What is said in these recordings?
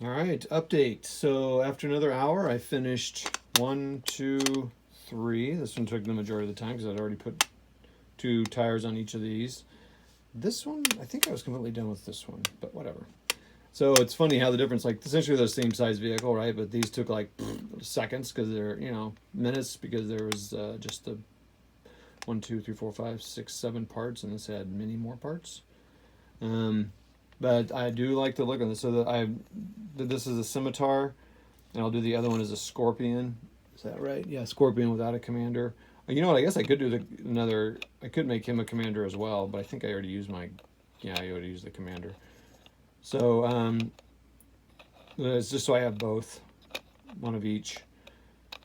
All right, update. So after another hour, I finished one, two, three. This one took the majority of the time because I'd already put two tires on each of these. This one, I think I was completely done with this one, but whatever. So it's funny how the difference, like essentially they're the same size vehicle, right? But these took like seconds because they're, minutes because there was just the one, two, three, four, five, six, seven parts, and this had many more parts. Um, but I do like the look of this. So that I did this as a scimitar, and I'll do the other one as a scorpion. Is that right? Yeah, scorpion without a commander. You know what? I guess I could do another. I could make him a commander as well, but I think I already used my. Yeah, I already used the commander. So it's just so I have both, one of each,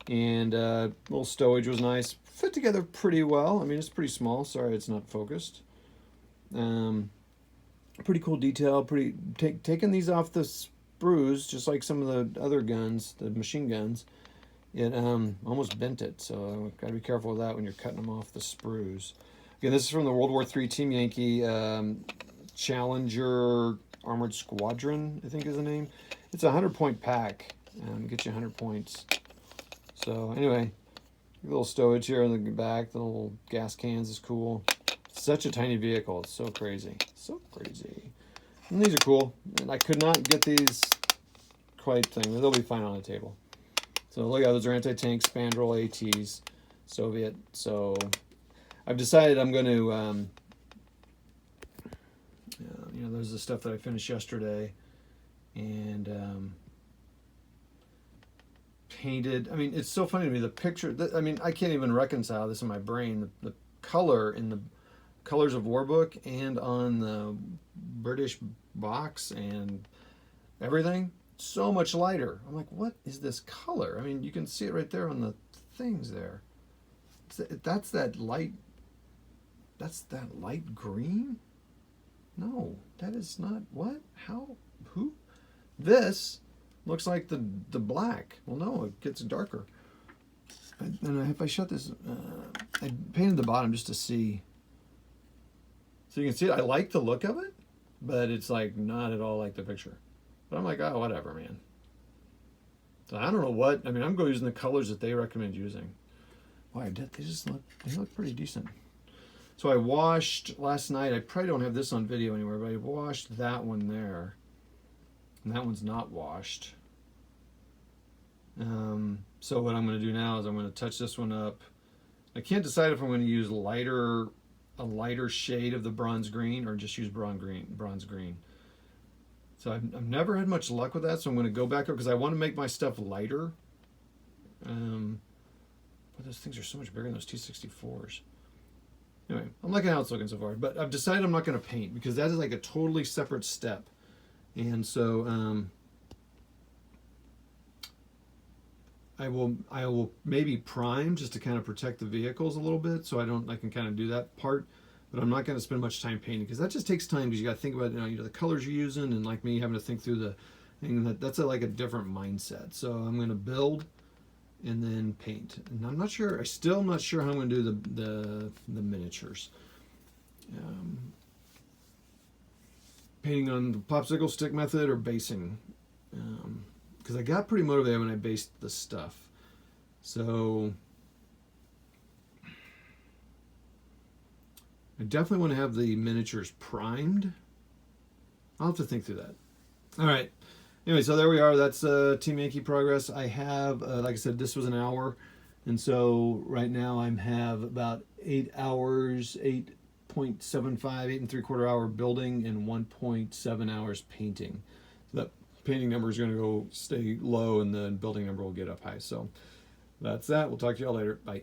and little stowage was nice. Fit together pretty well. I mean, it's pretty small. Sorry, it's not focused. Um, Pretty cool detail. Taking these off the sprues, just like some of the other guns, the machine guns. It almost bent it, so gotta be careful with that when you're cutting them off the sprues. Again, this is from the World War III Team Yankee Challenger Armored Squadron, I think is the name. It's a 100-point pack. Get you 100 points. So anyway, a little stowage here in the back. The little gas cans is cool. Such a tiny vehicle. It's so crazy. So crazy. And these are cool. And I could not get these quite thing. They'll be fine on the table. So look at those are anti-tank Spandrel ATs, Soviet. So I've decided I'm going to, there's the stuff that I finished yesterday, and painted. I mean, it's so funny to me. The picture. I mean, I can't even reconcile this in my brain. The color in the Colors of War book and on the British box and everything, so much lighter. I'm like, what is this color? I mean, you can see it right there on the things there. That's that light. That's that light green. No, that is not. What? How? Who? This looks like the black. Well, no, it gets darker. And if I shut this, I painted the bottom just to see. So you can see it. I like the look of it, but it's like not at all like the picture. But I'm like, oh, whatever, man. So I don't know what. I mean, I'm going using the colors that they recommend using. Why? They look pretty decent. So I washed last night. I probably don't have this on video anywhere, but I washed that one there, and that one's not washed. So what I'm going to do now is I'm going to touch this one up. I can't decide if I'm going to use a lighter shade of the bronze green or just use bronze green. So I've never had much luck with that, so I'm going to go back up because I want to make my stuff lighter. But those things are so much bigger than those T64s. Anyway, I'm liking how it's looking so far, but I've decided I'm not going to paint because that is like a totally separate step. And so I will maybe prime just to kind of protect the vehicles a little bit, so I can kind of do that part, but I'm not going to spend much time painting because that just takes time because you got to think about the colors you're using, and like me having to think through the thing. That's like a different mindset. So I'm going to build and then paint, and I'm not sure. I still am not sure how I'm going to do the miniatures. Painting on the popsicle stick method or basing. Because I got pretty motivated when I based the stuff. So I definitely want to have the miniatures primed. I'll have to think through that. All right. Anyway, so there we are. That's Team Yankee progress. I have, like I said, this was an hour. And so right now I have about 8 hours, 8.75, 8 3/4 hour building and 1.7 hours painting. So that painting number is going to stay low and the building number will get up high. So that's that. We'll talk to y'all later. Bye.